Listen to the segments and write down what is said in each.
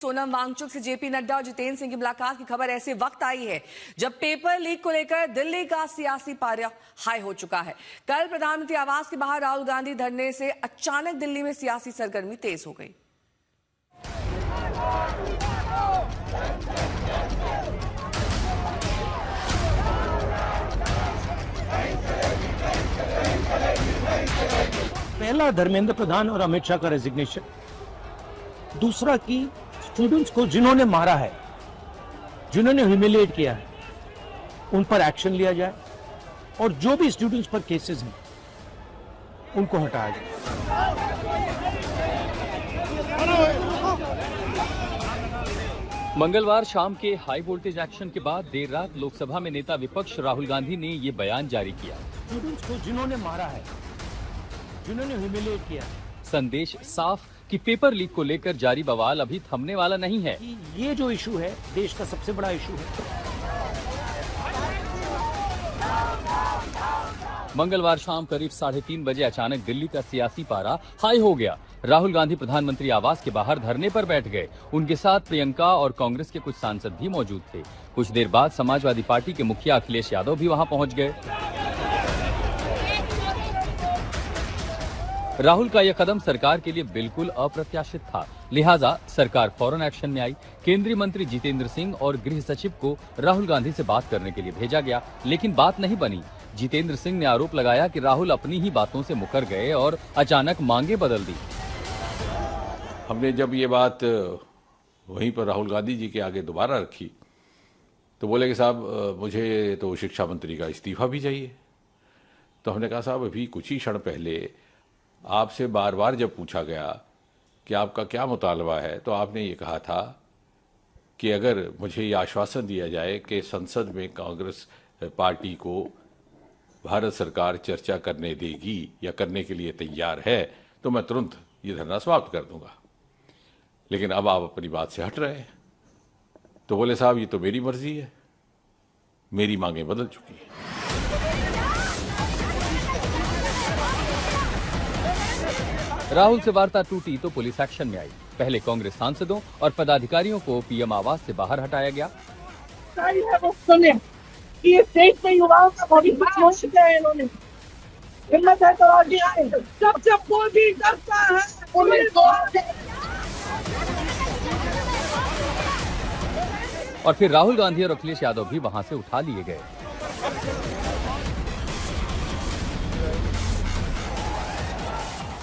सोनम वांगचुक से जेपी नड्डा और जितेंद्र सिंह की मुलाकात की खबर ऐसे वक्त आई है जब पेपर लीक को लेकर दिल्ली का सियासी पारा हाई हो चुका है। कल प्रधानमंत्री आवास के बाहर राहुल गांधी धरने से अचानक दिल्ली में सियासी सरगर्मी तेज हो गई। पहला धर्मेंद्र प्रधान और अमित शाह का रेजिग्नेशन, दूसरा कि स्टूडेंट्स को जिन्होंने मारा है, जिन्होंने ह्यूमिलिएट किया है, उन पर एक्शन लिया जाए और जो भी स्टूडेंट्स पर केसेस हैं उनको हटाया जाए। मंगलवार शाम के हाई वोल्टेज एक्शन के बाद देर रात लोकसभा में नेता विपक्ष राहुल गांधी ने ये बयान जारी किया। स्टूडेंट्स को जिन्होंने मारा है, जिन्होंने ह्यूमिलिएट किया है, संदेश साफ कि पेपर लीक को लेकर जारी बवाल अभी थमने वाला नहीं है। ये जो इशू है देश का सबसे बड़ा इशू है। मंगलवार शाम करीब 3:30 बजे अचानक दिल्ली का सियासी पारा हाई हो गया। राहुल गांधी प्रधानमंत्री आवास के बाहर धरने पर बैठ गए। उनके साथ प्रियंका और कांग्रेस के कुछ सांसद भी मौजूद थे। कुछ देर बाद समाजवादी पार्टी के मुखिया अखिलेश यादव भी वहां पहुंच गए। राहुल का यह कदम सरकार के लिए बिल्कुल अप्रत्याशित था, लिहाजा सरकार फौरन एक्शन में आई। केंद्रीय मंत्री जितेंद्र सिंह और गृह सचिव को राहुल गांधी से बात करने के लिए भेजा गया, लेकिन बात नहीं बनी। जितेंद्र सिंह ने आरोप लगाया कि राहुल अपनी ही बातों से मुकर गए और अचानक मांगे बदल दी। हमने जब ये बात वहीं पर राहुल गांधी जी के आगे दोबारा रखी तो बोले कि साहब मुझे तो शिक्षा मंत्री का इस्तीफा भी चाहिए। तो हमने कहा साहब अभी कुछ ही क्षण पहले आपसे बार बार जब पूछा गया कि आपका क्या मुतालबा है तो आपने ये कहा था कि अगर मुझे ये आश्वासन दिया जाए कि संसद में कांग्रेस पार्टी को भारत सरकार चर्चा करने देगी या करने के लिए तैयार है तो मैं तुरंत ये धरना समाप्त कर दूंगा। लेकिन अब आप अपनी बात से हट रहे हैं। तो बोले साहब ये तो मेरी मर्जी है, मेरी मांगें बदल चुकी हैं। राहुल से वार्ता टूटी तो पुलिस एक्शन में आई। पहले कांग्रेस सांसदों और पदाधिकारियों को पीएम आवास से बाहर हटाया गया। कि देश में युवाओं का भविष्य छोड़ दिया है इन्होंने। हिम्मत है तो आगे आए। जब कोई भी डरता है पुलिस और फिर राहुल गांधी और अखिलेश यादव भी वहां से उठा लिए गए।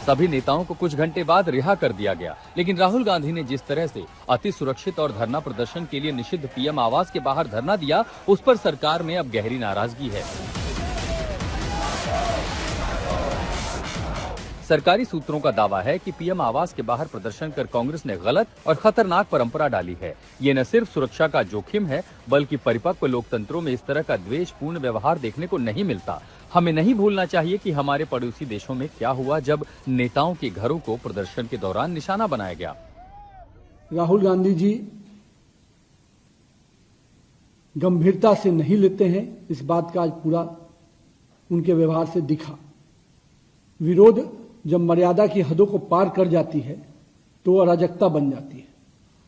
सभी नेताओं को कुछ घंटे बाद रिहा कर दिया गया, लेकिन राहुल गांधी ने जिस तरह से अति सुरक्षित और धरना प्रदर्शन के लिए निषिद्ध पीएम आवास के बाहर धरना दिया, उस पर सरकार में अब गहरी नाराजगी है। सरकारी सूत्रों का दावा है कि पीएम आवास के बाहर प्रदर्शन कर कांग्रेस ने गलत और खतरनाक परंपरा डाली है। ये न सिर्फ सुरक्षा का जोखिम है, बल्कि परिपक्व लोकतंत्रों में इस तरह का द्वेषपूर्ण व्यवहार देखने को नहीं मिलता। हमें नहीं भूलना चाहिए कि हमारे पड़ोसी देशों में क्या हुआ जब नेताओं के घरों को प्रदर्शन के दौरान निशाना बनाया गया। राहुल गांधी जी गंभीरता से नहीं लेते हैं, इस बात का आज पूरा उनके व्यवहार से दिखा। विरोध जब मर्यादा की हदों को पार कर जाती है तो अराजकता बन जाती है,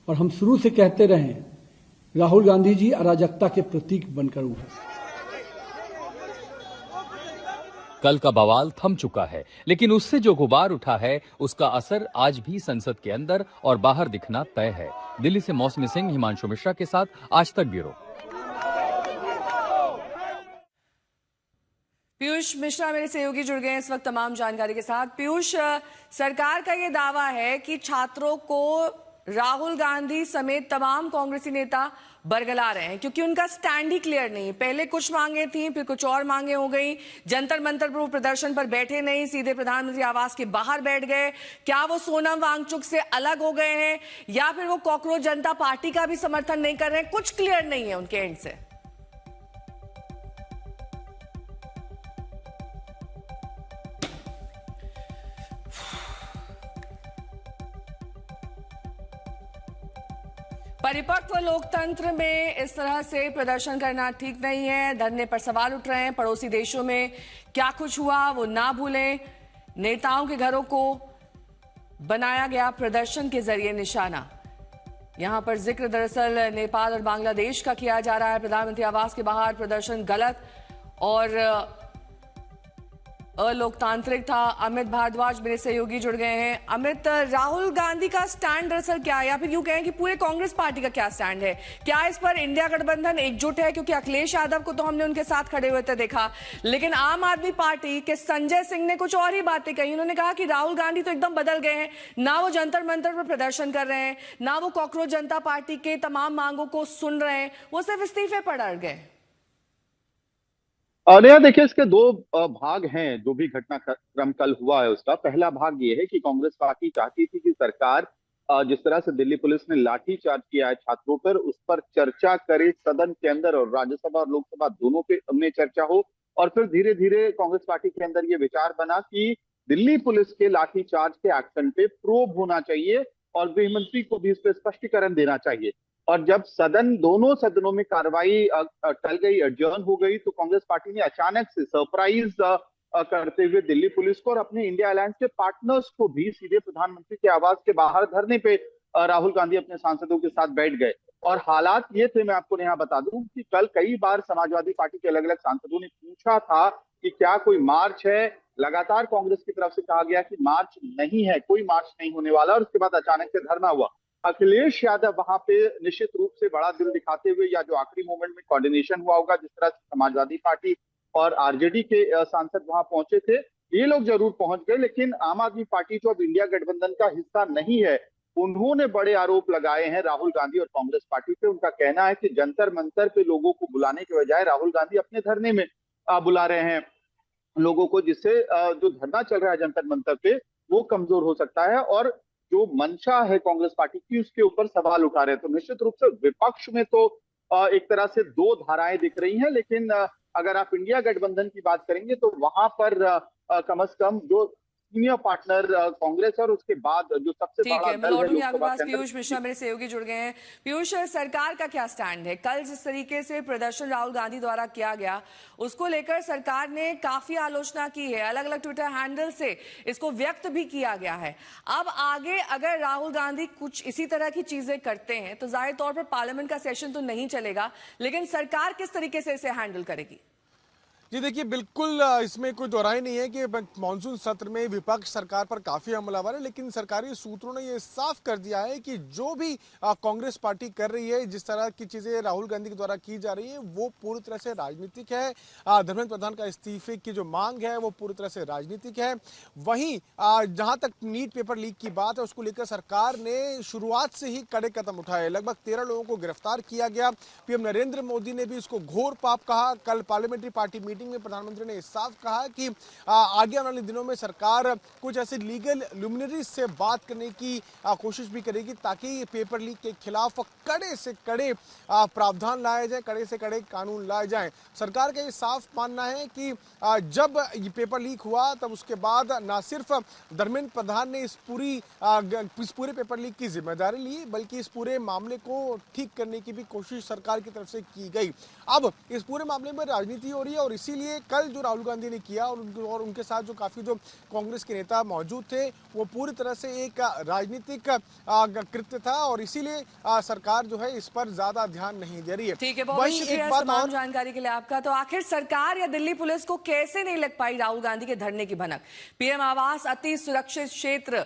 और हम शुरू से कहते रहे हैं राहुल गांधी जी अराजकता के प्रतीक बनकर उभरे। कल का बवाल थम चुका है, लेकिन उससे जो गुबार उठा है उसका असर आज भी संसद के अंदर और बाहर दिखना तय है। दिल्ली से मौसमी सिंह, हिमांशु मिश्रा के साथ आज तक ब्यूरो। पीयूष मिश्रा मेरे सहयोगी जुड़ गए हैं इस वक्त तमाम जानकारी के साथ। पीयूष, सरकार का ये दावा है कि छात्रों को राहुल गांधी समेत तमाम कांग्रेसी नेता बरगला रहे हैं क्योंकि उनका स्टैंड ही क्लियर नहीं। पहले कुछ मांगे थी, फिर कुछ और मांगे हो गई। जंतर मंतर पर वो प्रदर्शन पर बैठे नहीं, सीधे प्रधानमंत्री आवास के बाहर बैठ गए। क्या वो सोनम वांगचुक से अलग हो गए हैं या फिर वो कॉकरोच जनता पार्टी का भी समर्थन नहीं कर रहे हैं? कुछ क्लियर नहीं है उनके एंड से। परिपक्व लोकतंत्र में इस तरह से प्रदर्शन करना ठीक नहीं है। धरने पर सवाल उठ रहे हैं। पड़ोसी देशों में क्या कुछ हुआ वो ना भूलें। नेताओं के घरों को बनाया गया प्रदर्शन के जरिए निशाना। यहां पर जिक्र दरअसल नेपाल और बांग्लादेश का किया जा रहा है। प्रधानमंत्री आवास के बाहर प्रदर्शन गलत और अलोकतांत्रिक था। अमित भारद्वाज मेरे सहयोगी जुड़ गए हैं। अमित, राहुल गांधी का स्टैंड दरअसल क्या है, या फिर यूं कहें कि पूरे कांग्रेस पार्टी का क्या स्टैंड है? क्या इस पर इंडिया गठबंधन एकजुट है? क्योंकि अखिलेश यादव को तो हमने उनके साथ खड़े हुए थे देखा, लेकिन आम आदमी पार्टी के संजय सिंह ने कुछ और ही बातें कही। उन्होंने कहा कि राहुल गांधी तो एकदम बदल गए हैं, ना वो जंतर मंतर पर प्रदर्शन कर रहे हैं, ना वो कॉकरोच जनता पार्टी के तमाम मांगों को सुन रहे हैं, वो सिर्फ इस्तीफे पर अड़ गए। और यह देखिए, इसके दो भाग हैं। जो भी घटनाक्रम कल हुआ है उसका पहला भाग ये है कि कांग्रेस पार्टी चाहती थी कि सरकार जिस तरह से दिल्ली पुलिस ने लाठीचार्ज किया है छात्रों पर, उस पर चर्चा करे सदन के अंदर, और राज्यसभा और लोकसभा दोनों पे में चर्चा हो। और फिर धीरे धीरे कांग्रेस पार्टी के अंदर ये विचार बना कि दिल्ली पुलिस के लाठीचार्ज के एक्शन पे प्रोब होना चाहिए और गृह मंत्री को भी इस पे स्पष्टीकरण देना चाहिए। और जब दोनों सदनों में कार्रवाई टल गई, एडजर्न हो गई, तो कांग्रेस पार्टी ने अचानक से सरप्राइज करते हुए दिल्ली पुलिस को और अपने इंडिया अलायंस के पार्टनर्स को भी सीधे प्रधानमंत्री के आवास के बाहर धरने पे राहुल गांधी अपने सांसदों के साथ बैठ गए। और हालात ये थे, मैं आपको यहाँ बता दूं कि कल कई बार समाजवादी पार्टी के अलग अलग सांसदों ने पूछा था कि क्या कोई मार्च है। लगातार कांग्रेस की तरफ से कहा गया कि मार्च नहीं है, कोई मार्च नहीं होने वाला, और उसके बाद अचानक से धरना हुआ। अखिलेश यादव वहां पे निश्चित रूप से बड़ा दिल दिखाते हुए, या जो आखिरी मोमेंट में कोऑर्डिनेशन हुआ होगा, जिस तरह से समाजवादी पार्टी और आरजेडी के सांसद वहां पहुंचे थे, ये लोग जरूर पहुंच गए। लेकिन आम आदमी पार्टी जो अब इंडिया गठबंधन का हिस्सा नहीं है, उन्होंने बड़े आरोप लगाए हैं राहुल गांधी और कांग्रेस पार्टी पे। उनका कहना है कि जंतर मंतर पे लोगों को बुलाने के बजाय राहुल गांधी अपने धरने में बुला रहे हैं लोगों को, जिससे जो धरना चल रहा है जंतर मंतर पे वो कमजोर हो सकता है। और जो मंशा है कांग्रेस पार्टी की, उसके ऊपर सवाल उठा रहे हैं। तो निश्चित रूप से विपक्ष में तो एक तरह से दो धाराएं दिख रही हैं, लेकिन अगर आप इंडिया गठबंधन की बात करेंगे तो वहां पर कम से कम जो सीनियर पार्टनर कांग्रेस और उसके बाद जो सबसे ठीक बड़ा है, मैं दल है लौटूंगी आपके लोकसभा पास। के अंदर। पीयूष मिश्रा मेरे सहयोगी जुड़ गए हैं। पीयूष, सरकार का क्या स्टैंड है? कल जिस तरीके से प्रदर्शन राहुल गांधी द्वारा किया गया, उसको लेकर सरकार ने काफी आलोचना की है, अलग अलग ट्विटर हैंडल से इसको व्यक्त भी किया गया है। अब आगे अगर राहुल गांधी कुछ इसी तरह की चीजें करते हैं तो जाहिर तौर पर पार्लियामेंट का सेशन तो नहीं चलेगा, लेकिन सरकार किस तरीके से इसे हैंडल करेगी? जी देखिए, बिल्कुल इसमें कोई दोहराई नहीं है कि मानसून सत्र में विपक्ष सरकार पर काफी हमलावर है, लेकिन सरकारी सूत्रों ने ये साफ कर दिया है कि जो भी कांग्रेस पार्टी कर रही है, जिस तरह की चीजें राहुल गांधी के द्वारा की जा रही है, वो पूरी तरह से राजनीतिक है। धर्मेंद्र प्रधान का इस्तीफे की जो मांग है वो पूरी तरह से राजनीतिक है। वहीं जहां तक नीट पेपर लीक की बात है, उसको लेकर सरकार ने शुरुआत से ही कड़े कदम उठाए। लगभग 13 लोगों को गिरफ्तार किया गया। पीएम नरेंद्र मोदी ने भी इसको घोर पाप कहा। कल पार्लियामेंट्री पार्टी मीटिंग में प्रधानमंत्री ने साफ कहा कि आगे आने वाले दिनों में सरकार कुछ ऐसे लीगल लुमिनरीज से बात करने की कोशिश भी करेगी, ताकि पेपर लीक के खिलाफ कड़े से कड़े प्रावधान लाए जाए, कड़े से कड़े कानून लाए जाएं। सरकार का ये साफ मानना है कि जब ये पेपर लीक हुआ, तब उसके बाद न सिर्फ धर्मेंद्र प्रधान ने इस पूरे पेपर लीक की जिम्मेदारी ली, बल्कि इस पूरे मामले को ठीक करने की भी कोशिश सरकार की तरफ से की गई। अब इस पूरे मामले में राजनीति हो रही है, और इसीलिए कल जो राहुल गांधी ने किया और उनके साथ जो काफी जो कांग्रेस के नेता मौजूद थे, वो पूरी तरह से एक राजनीतिक कृत्य था, और इसीलिए सरकार जो है इस पर ज्यादा ध्यान नहीं दे रही है। ठीक है, बहुत शुक्रिया तमाम जानकारी के लिए आपका। तो आखिर सरकार या दिल्ली पुलिस को कैसे नहीं लग पाई राहुल गांधी के धरने की भनक? पीएम आवास अति सुरक्षित क्षेत्र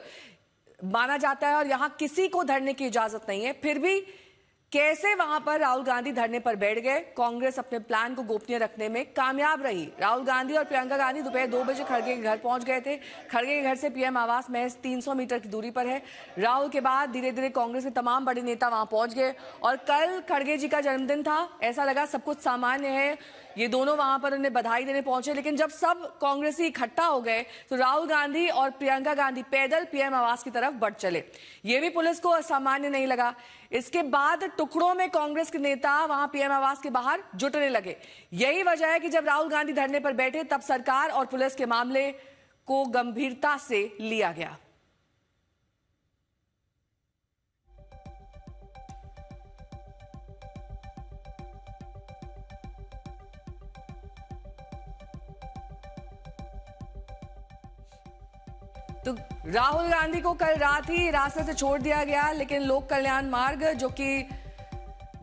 माना जाता है और यहां किसी को धरने की इजाजत नहीं है, फिर भी कैसे वहां पर राहुल गांधी धरने पर बैठ गए? कांग्रेस अपने प्लान को गोपनीय रखने में कामयाब रही। राहुल गांधी और प्रियंका गांधी दोपहर 2 बजे खड़गे के घर पहुंच गए थे। खड़गे के घर से पीएम आवास महज 300 मीटर की दूरी पर है। राहुल के बाद धीरे धीरे कांग्रेस के तमाम बड़े नेता वहां पहुंच गए, और कल खड़गे जी का जन्मदिन था, ऐसा लगा सब कुछ सामान्य है, ये दोनों वहां पर उन्हें बधाई देने पहुंचे। लेकिन जब सब कांग्रेसी इकट्ठा हो गए तो राहुल गांधी और प्रियंका गांधी पैदल पीएम आवास की तरफ बढ़ चले। ये भी पुलिस को असामान्य नहीं लगा। इसके बाद टुकड़ों में कांग्रेस के नेता वहां पीएम आवास के बाहर जुटने लगे। यही वजह है कि जब राहुल गांधी धरने पर बैठे, तब सरकार और पुलिस के मामले को गंभीरता से लिया गया। तो राहुल गांधी को कल रात ही रास्ते से छोड़ दिया गया, लेकिन लोक कल्याण मार्ग जो कि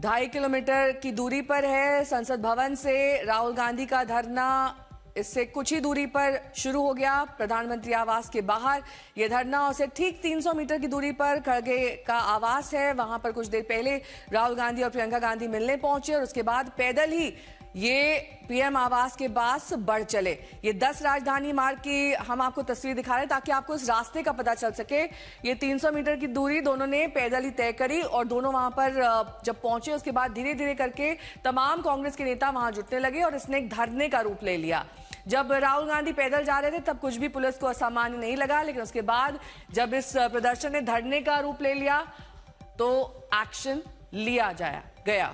2.5 किलोमीटर की दूरी पर है संसद भवन से, राहुल गांधी का धरना इससे कुछ ही दूरी पर शुरू हो गया। प्रधानमंत्री आवास के बाहर यह धरना, और से ठीक 300 मीटर की दूरी पर खड़गे का आवास है। वहां पर कुछ देर पहले राहुल गांधी और प्रियंका गांधी मिलने पहुंचे और उसके बाद पैदल ही ये पीएम आवास के पास बढ़ चले। ये 10 राजधानी मार्ग की हम आपको तस्वीर दिखा रहे हैं ताकि आपको इस रास्ते का पता चल सके। ये 300 मीटर की दूरी दोनों ने पैदल ही तय करी और दोनों वहां पर जब पहुंचे उसके बाद धीरे धीरे करके तमाम कांग्रेस के नेता वहां जुटने लगे और इसने एक धरने का रूप ले लिया। जब राहुल गांधी पैदल जा रहे थे तब कुछ भी पुलिस को असामान्य नहीं लगा, लेकिन उसके बाद जब इस प्रदर्शन ने धरने का रूप ले लिया तो एक्शन लिया गया।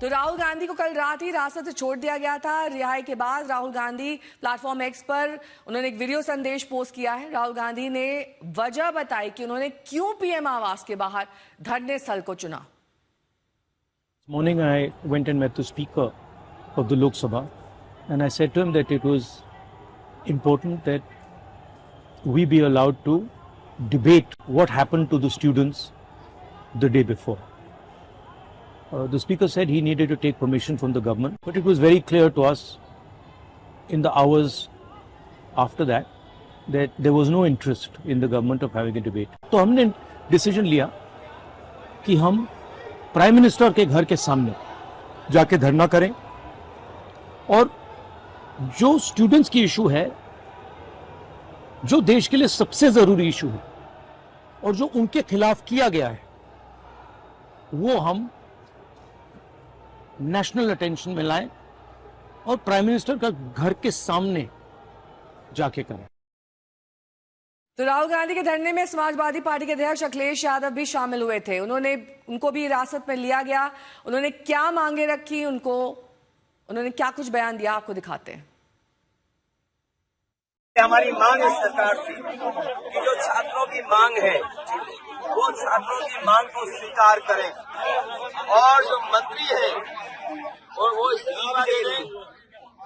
तो राहुल गांधी को कल रात ही रास्ते से छोड़ दिया गया था। रिहाई के बाद राहुल गांधी प्लेटफॉर्म एक्स पर उन्होंने एक वीडियो संदेश पोस्ट किया है। राहुल गांधी ने वजह बताई कि उन्होंने क्यों पीएम आवास के बाहर धरने स्थल को चुना। Morning I went and met the speaker of the Lok Sabha and I said to him that it was important that we be allowed to debate what happened to the students the day before. The speaker said he needed to take permission from the government, but it was very clear to us in the hours after that there was no interest in the government of having a debate. तो हमने decision लिया कि हम prime minister के घर के सामने जाके धरना करें और जो स्टूडेंट्स की इशू है, जो देश के लिए सबसे जरूरी इशू है और जो उनके खिलाफ किया गया है, वो हम नेशनल अटेंशन में लाएं और प्राइम मिनिस्टर का घर के सामने जाके करें। तो राहुल गांधी के धरने में समाजवादी पार्टी के अध्यक्ष अखिलेश यादव भी शामिल हुए थे। उनको भी हिरासत में लिया गया। उन्होंने क्या मांगे रखी, उन्होंने क्या कुछ बयान दिया, आपको दिखाते हैं। हमारी मांग है सरकार से कि जो छात्रों की मांग है वो छात्रों की मांग को स्वीकार करें और जो मंत्री है और वो इस्तीफा दे दें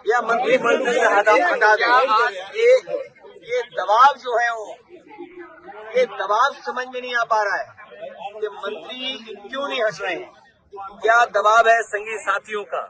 या मंत्रिमंडल से हटा दें। ये दबाव जो है ये दबाव समझ में नहीं आ पा रहा है कि मंत्री क्यों नहीं हट रहे हैं। क्या दबाव है संगी साथियों का।